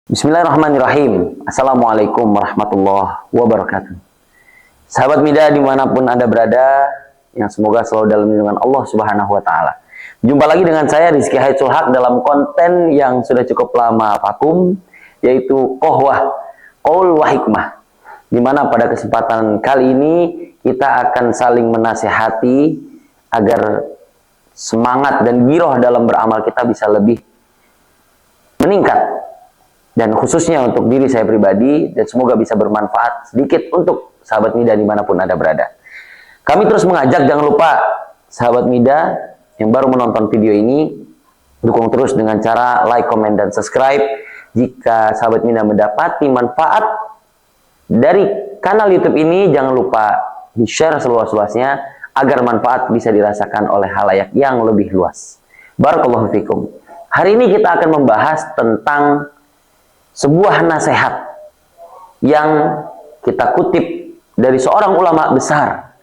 Bismillahirrahmanirrahim. Assalamualaikum warahmatullahi wabarakatuh. Sahabat Mida dimanapun Anda berada, yang semoga selalu dalam lindungan Allah Subhanahu wa Ta'ala. Jumpa lagi dengan saya Rizky Haidsul Haq dalam konten yang sudah cukup lama vakum, yaitu Qohwah, Qaul wa Hikmah. Dimana pada kesempatan kali ini kita akan saling menasehati agar semangat dan giroh dalam beramal kita bisa lebih meningkat. Dan khususnya untuk diri saya pribadi, dan semoga bisa bermanfaat sedikit untuk sahabat Mida dimanapun Anda berada. Kami terus mengajak, jangan lupa sahabat Mida yang baru menonton video ini, dukung terus dengan cara like, comment, dan subscribe. Jika sahabat Mida mendapati manfaat dari kanal YouTube ini, jangan lupa di-share seluas-luasnya agar manfaat bisa dirasakan oleh halayak yang lebih luas. Barakallahu fikum. Hari ini kita akan membahas tentang sebuah nasihat yang kita kutip dari seorang ulama besar,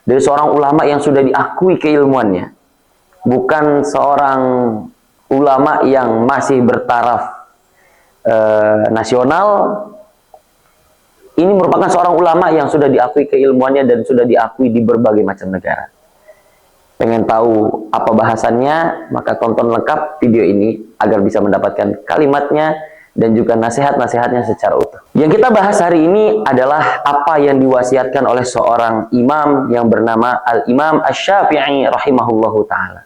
dari seorang ulama yang sudah diakui keilmuannya, bukan seorang ulama yang masih bertaraf nasional. Ini merupakan seorang ulama yang sudah diakui keilmuannya dan sudah diakui di berbagai macam negara. Pengen tahu apa bahasannya? Maka tonton lengkap video ini agar bisa mendapatkan kalimatnya dan juga nasihat-nasihatnya secara utuh. Yang kita bahas hari ini adalah apa yang diwasiatkan oleh seorang imam yang bernama Al-Imam Asy-Syafi'i rahimahullahu ta'ala.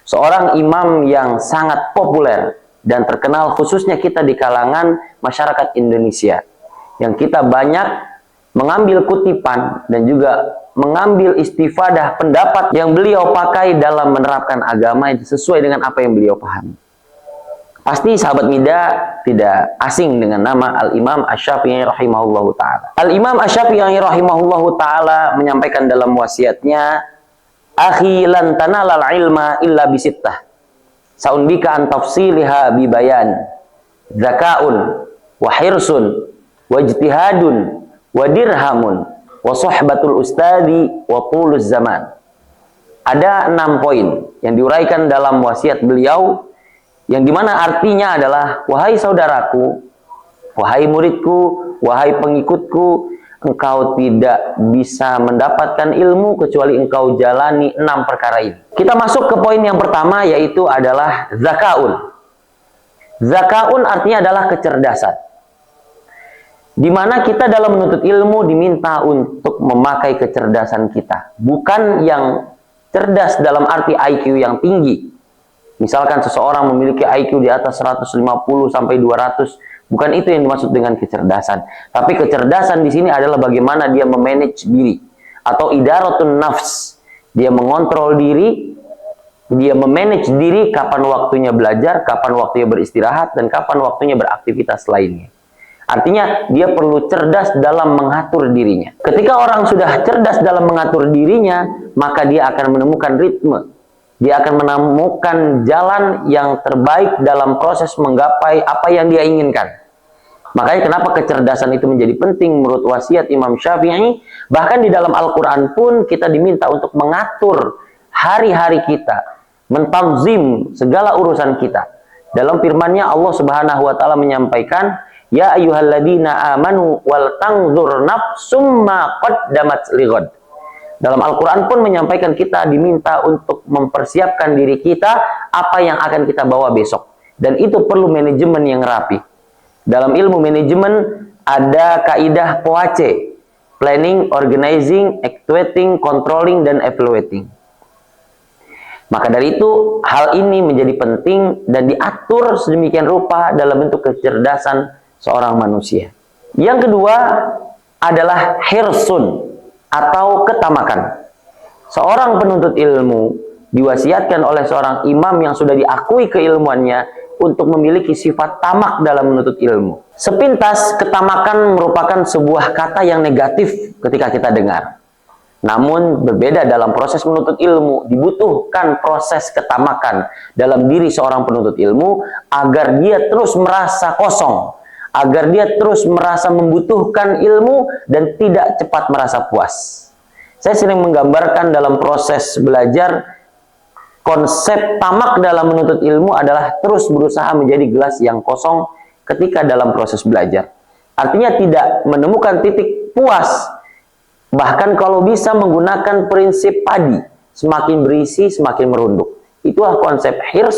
Seorang imam yang sangat populer dan terkenal khususnya kita di kalangan masyarakat Indonesia. Yang kita banyak mengambil kutipan dan juga mengambil istifadah pendapat yang beliau pakai dalam menerapkan agama sesuai dengan apa yang beliau pahami. Pasti sahabat Mida tidak asing dengan nama Al-Imam Asy-Syafi'i rahimahullahu ta'ala. Al-Imam Asy-Syafi'i rahimahullahu ta'ala menyampaikan dalam wasiatnya, "Akhi lan tanalal ilma illa bisittah. Sa'unbika an tafsiliha bibayan. Zaka'un, wa hirsun, wa ijtihadun, wa dirhamun, wa sohbatul ustadi, wa tuluz zaman." Ada 6 poin yang diuraikan dalam wasiat beliau, yang dimana artinya adalah, wahai saudaraku, wahai muridku, wahai pengikutku, engkau tidak bisa mendapatkan ilmu kecuali engkau jalani 6 perkara ini. Kita masuk ke poin yang pertama, yaitu adalah zakaun. Zakaun artinya adalah kecerdasan. Dimana kita dalam menuntut ilmu diminta untuk memakai kecerdasan kita. Bukan yang cerdas dalam arti IQ yang tinggi. Misalkan seseorang memiliki IQ di atas 150 sampai 200, bukan itu yang dimaksud dengan kecerdasan. Tapi kecerdasan di sini adalah bagaimana dia memanage diri atau idaratun nafs. Dia mengontrol diri, dia memanage diri kapan waktunya belajar, kapan waktunya beristirahat, dan kapan waktunya beraktivitas lainnya. Artinya dia perlu cerdas dalam mengatur dirinya. Ketika orang sudah cerdas dalam mengatur dirinya, maka dia akan menemukan ritme. Dia akan menemukan jalan yang terbaik dalam proses menggapai apa yang dia inginkan. Makanya kenapa kecerdasan itu menjadi penting menurut wasiat Imam Syafi'i. Bahkan di dalam Al-Quran pun kita diminta untuk mengatur hari-hari kita, mentanzim segala urusan kita. Dalam firman-Nya Allah Subhanahu wa taala menyampaikan, "Ya ayyuhalladzina amanu wal tanzur nafsum ma qaddamat lighad." Dalam Al-Quran pun menyampaikan kita diminta untuk mempersiapkan diri kita apa yang akan kita bawa besok. Dan itu perlu manajemen yang rapi. Dalam ilmu manajemen ada kaidah POAC. Planning, Organizing, Actuating, Controlling, dan Evaluating. Maka dari itu, hal ini menjadi penting dan diatur sedemikian rupa dalam bentuk kecerdasan seorang manusia. Yang kedua adalah hirsun, atau ketamakan. Seorang penuntut ilmu diwasiatkan oleh seorang imam yang sudah diakui keilmuannya untuk memiliki sifat tamak dalam menuntut ilmu. Sepintas, ketamakan merupakan sebuah kata yang negatif ketika kita dengar. Namun berbeda dalam proses menuntut ilmu, dibutuhkan proses ketamakan dalam diri seorang penuntut ilmu agar dia terus merasa kosong, agar dia terus merasa membutuhkan ilmu dan tidak cepat merasa puas. Saya sering menggambarkan dalam proses belajar, konsep tamak dalam menuntut ilmu adalah terus berusaha menjadi gelas yang kosong ketika dalam proses belajar. Artinya tidak menemukan titik puas. Bahkan kalau bisa menggunakan prinsip padi, semakin berisi semakin merunduk. Itulah konsep hirs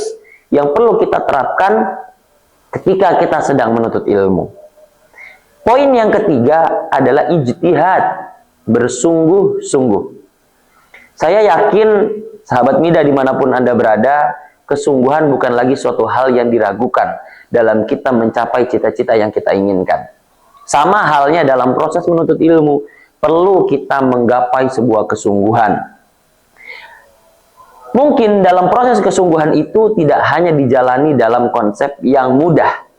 yang perlu kita terapkan ketika kita sedang menuntut ilmu. Poin yang ketiga adalah ijtihad, bersungguh-sungguh. Saya yakin sahabat Mida dimanapun Anda berada, kesungguhan bukan lagi suatu hal yang diragukan dalam kita mencapai cita-cita yang kita inginkan. Sama halnya dalam proses menuntut ilmu, perlu kita menggapai sebuah kesungguhan. Mungkin dalam proses kesungguhan itu tidak hanya dijalani dalam konsep yang mudah,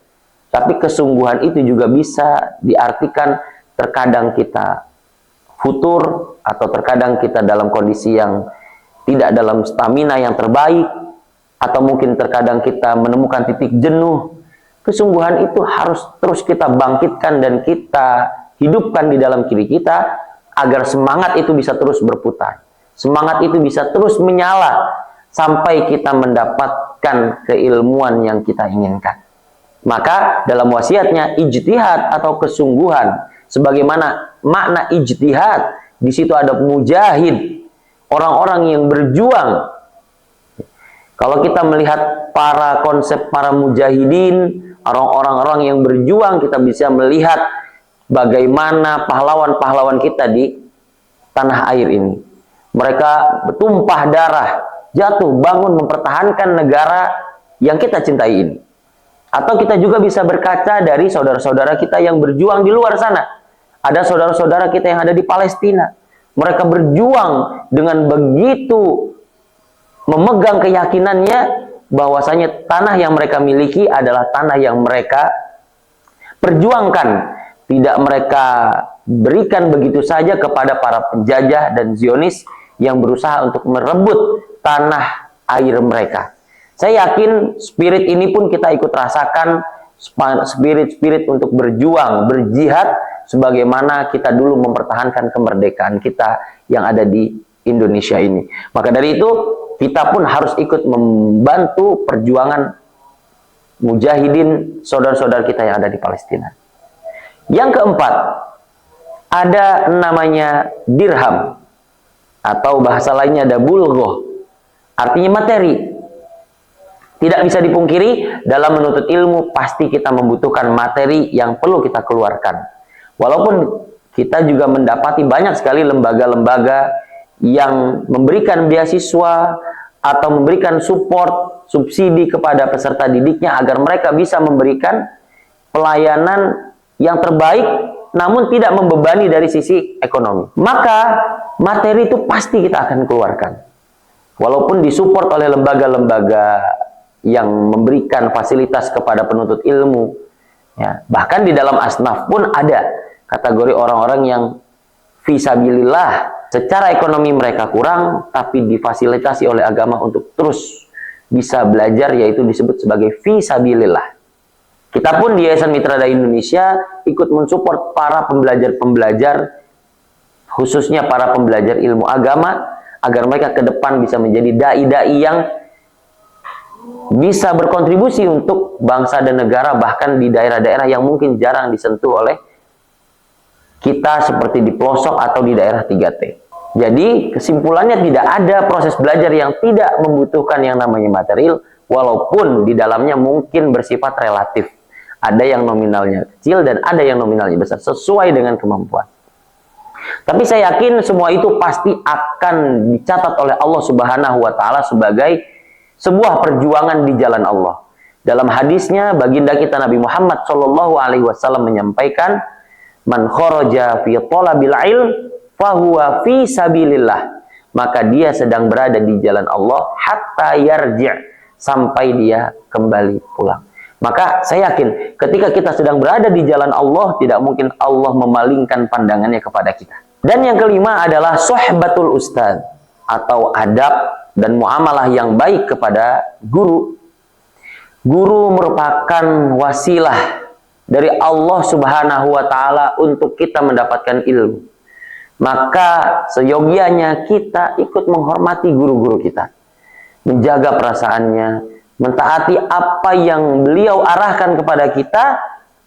tapi kesungguhan itu juga bisa diartikan terkadang kita futur, atau terkadang kita dalam kondisi yang tidak dalam stamina yang terbaik, atau mungkin terkadang kita menemukan titik jenuh. Kesungguhan itu harus terus kita bangkitkan dan kita hidupkan di dalam diri kita agar semangat itu bisa terus berputar. Semangat itu bisa terus menyala sampai kita mendapatkan keilmuan yang kita inginkan. Maka dalam wasiatnya ijtihad atau kesungguhan, sebagaimana makna ijtihad, di situ ada mujahid, orang-orang yang berjuang. Kalau kita melihat para konsep para mujahidin, orang-orang yang berjuang, kita bisa melihat bagaimana pahlawan-pahlawan kita di tanah air ini. Mereka bertumpah darah, jatuh bangun mempertahankan negara yang kita cintai ini. Atau kita juga bisa berkaca dari saudara-saudara kita yang berjuang di luar sana. Ada saudara-saudara kita yang ada di Palestina. Mereka berjuang dengan begitu memegang keyakinannya bahwasanya tanah yang mereka miliki adalah tanah yang mereka perjuangkan. Tidak mereka berikan begitu saja kepada para penjajah dan Zionis yang berusaha untuk merebut tanah air mereka. Saya yakin spirit ini pun kita ikut rasakan, spirit untuk berjuang, berjihad, sebagaimana kita dulu mempertahankan kemerdekaan kita yang ada di Indonesia ini. Maka dari itu, kita pun harus ikut membantu perjuangan mujahidin saudara-saudara kita yang ada di Palestina. Yang keempat, ada namanya dirham, atau bahasa lainnya ada bulghoh, artinya materi. Tidak bisa dipungkiri, dalam menuntut ilmu pasti kita membutuhkan materi yang perlu kita keluarkan. Walaupun kita juga mendapati banyak sekali lembaga-lembaga yang memberikan beasiswa atau memberikan support, subsidi kepada peserta didiknya agar mereka bisa memberikan pelayanan yang terbaik, namun tidak membebani dari sisi ekonomi. Maka materi itu pasti kita akan keluarkan. Walaupun disupport oleh lembaga-lembaga yang memberikan fasilitas kepada penuntut ilmu, ya, bahkan di dalam asnaf pun ada kategori orang-orang yang fisabilillah, secara ekonomi mereka kurang, tapi difasilitasi oleh agama untuk terus bisa belajar, yaitu disebut sebagai fisabilillah. Kita pun di Yayasan Mitra Dai Indonesia ikut mensupport para pembelajar-pembelajar, khususnya para pembelajar ilmu agama, agar mereka ke depan bisa menjadi dai-dai yang bisa berkontribusi untuk bangsa dan negara, bahkan di daerah-daerah yang mungkin jarang disentuh oleh kita seperti di pelosok atau di daerah 3T. Jadi kesimpulannya tidak ada proses belajar yang tidak membutuhkan yang namanya material, walaupun di dalamnya mungkin bersifat relatif. Ada yang nominalnya kecil dan ada yang nominalnya besar, sesuai dengan kemampuan. Tapi saya yakin semua itu pasti akan dicatat oleh Allah Subhanahu wa Ta'ala sebagai sebuah perjuangan di jalan Allah. Dalam hadisnya, baginda kita Nabi Muhammad SAW menyampaikan, man kharaja fi talabil ilm fahuwa fi sabilillah, maka dia sedang berada di jalan Allah hatta yarji', sampai dia kembali pulang. Maka saya yakin ketika kita sedang berada di jalan Allah, tidak mungkin Allah memalingkan pandangannya kepada kita. Dan yang kelima adalah sohbatul ustadz, atau adab dan muamalah yang baik kepada guru. Guru merupakan wasilah dari Allah Subhanahu wa Ta'ala untuk kita mendapatkan ilmu. Maka seyogianya kita ikut menghormati guru-guru kita, menjaga perasaannya, mentaati apa yang beliau arahkan kepada kita,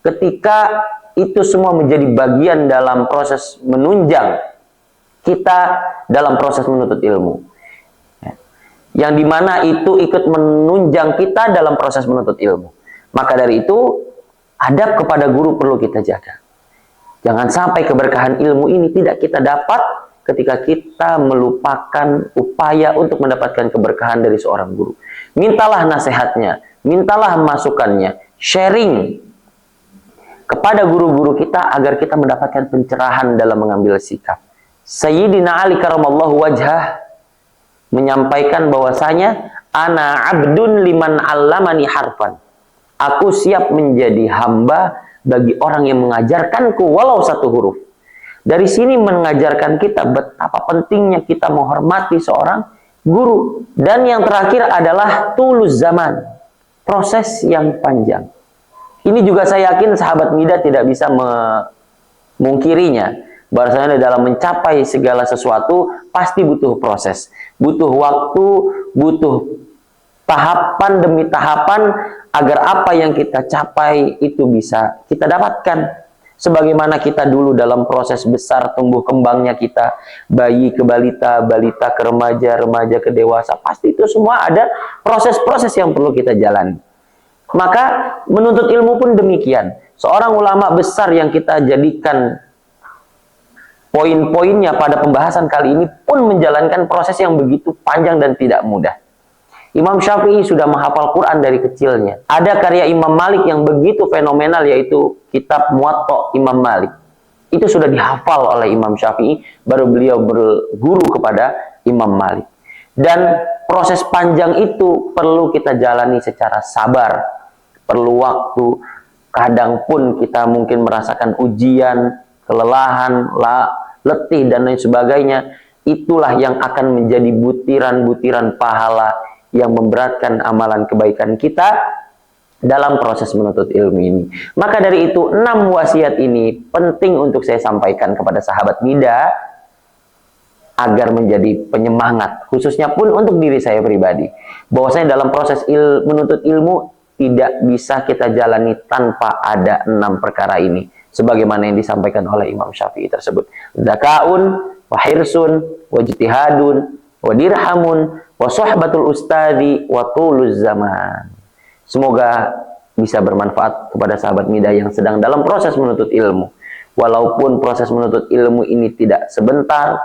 ketika itu semua menjadi bagian dalam proses menunjang kita dalam proses menuntut ilmu. Yang dimana itu ikut menunjang kita dalam proses menuntut ilmu. Maka dari itu, adab kepada guru perlu kita jaga. Jangan sampai keberkahan ilmu ini tidak kita dapat ketika kita melupakan upaya untuk mendapatkan keberkahan dari seorang guru. Mintalah nasihatnya, mintalah masukannya, sharing kepada guru-guru kita agar kita mendapatkan pencerahan dalam mengambil sikap. Sayyidina Ali karamallahu wajhah menyampaikan bahwasanya ana abdun liman allamani harfan. Aku siap menjadi hamba bagi orang yang mengajarkanku walau satu huruf. Dari sini mengajarkan kita betapa pentingnya kita menghormati seorang guru. Dan yang terakhir adalah tulus zaman, proses yang panjang. Ini juga saya yakin sahabat Mida tidak bisa memungkirinya. Bahwasanya dalam mencapai segala sesuatu pasti butuh proses, butuh waktu, butuh tahapan demi tahapan agar apa yang kita capai itu bisa kita dapatkan. Sebagaimana kita dulu dalam proses besar tumbuh kembangnya kita, bayi ke balita, balita ke remaja, remaja ke dewasa, pasti itu semua ada proses-proses yang perlu kita jalani. Maka menuntut ilmu pun demikian. Seorang ulama besar yang kita jadikan poin-poinnya pada pembahasan kali ini pun menjalankan proses yang begitu panjang dan tidak mudah. Imam Syafi'i sudah menghafal Quran dari kecilnya. Ada karya Imam Malik yang begitu fenomenal, yaitu kitab Muwatta Imam Malik. Itu sudah dihafal oleh Imam Syafi'i, baru beliau berguru kepada Imam Malik. Dan proses panjang itu perlu kita jalani secara sabar, perlu waktu. Kadang pun kita mungkin merasakan ujian, kelelahan, letih, dan lain sebagainya. Itulah yang akan menjadi butiran-butiran pahala yang memberatkan amalan kebaikan kita dalam proses menuntut ilmu ini. Maka dari itu, 6 wasiat ini penting untuk saya sampaikan kepada sahabat Mida agar menjadi penyemangat, khususnya pun untuk diri saya pribadi. Bahwasanya dalam proses menuntut ilmu tidak bisa kita jalani tanpa ada 6 perkara ini, sebagaimana yang disampaikan oleh Imam Syafi'i tersebut. Zakaun, wa hirsun, wa jitihadun, wa dirhamun, wa sohbatul ustadi, wa tuluz zaman. Semoga bisa bermanfaat kepada sahabat Mida yang sedang dalam proses menuntut ilmu. Walaupun proses menuntut ilmu ini tidak sebentar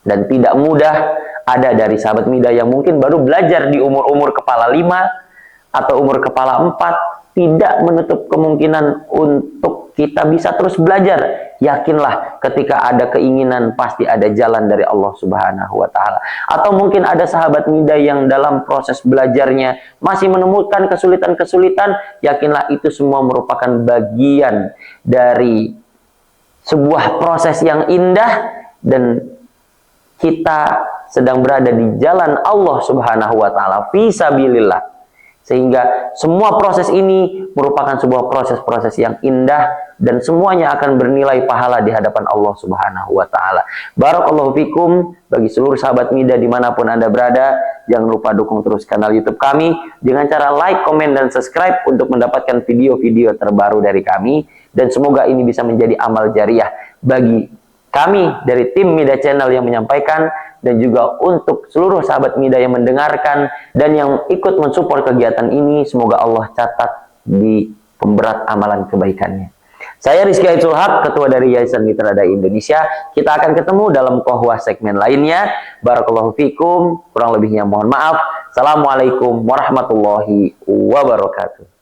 dan tidak mudah, ada dari sahabat Mida yang mungkin baru belajar di umur-umur kepala 5 atau umur kepala 4, tidak menutup kemungkinan untuk kita bisa terus belajar. Yakinlah, ketika ada keinginan pasti ada jalan dari Allah Subhanahu wa Ta'ala. Atau mungkin ada sahabat Mida yang dalam proses belajarnya masih menemukan kesulitan-kesulitan, yakinlah itu semua merupakan bagian dari sebuah proses yang indah, dan kita sedang berada di jalan Allah Subhanahu wa Ta'ala, fi sabilillah. Sehingga semua proses ini merupakan sebuah proses-proses yang indah, dan semuanya akan bernilai pahala di hadapan Allah Subhanahu wa Ta'ala. Barakallahu fikum. Bagi seluruh sahabat Mida dimanapun Anda berada, jangan lupa dukung terus kanal YouTube kami dengan cara like, komen, dan subscribe untuk mendapatkan video-video terbaru dari kami. Dan semoga ini bisa menjadi amal jariah bagi kami dari tim Mida Channel yang menyampaikan, dan juga untuk seluruh sahabat Mida yang mendengarkan dan yang ikut mensupport kegiatan ini. Semoga Allah catat di pemberat amalan kebaikannya. Saya Rizky Haidsul Haq, Ketua dari Yayasan Mitra Dai Indonesia. Kita akan ketemu dalam kohwah segmen lainnya. Barakallahu fikum. Kurang lebihnya mohon maaf. Assalamualaikum warahmatullahi wabarakatuh.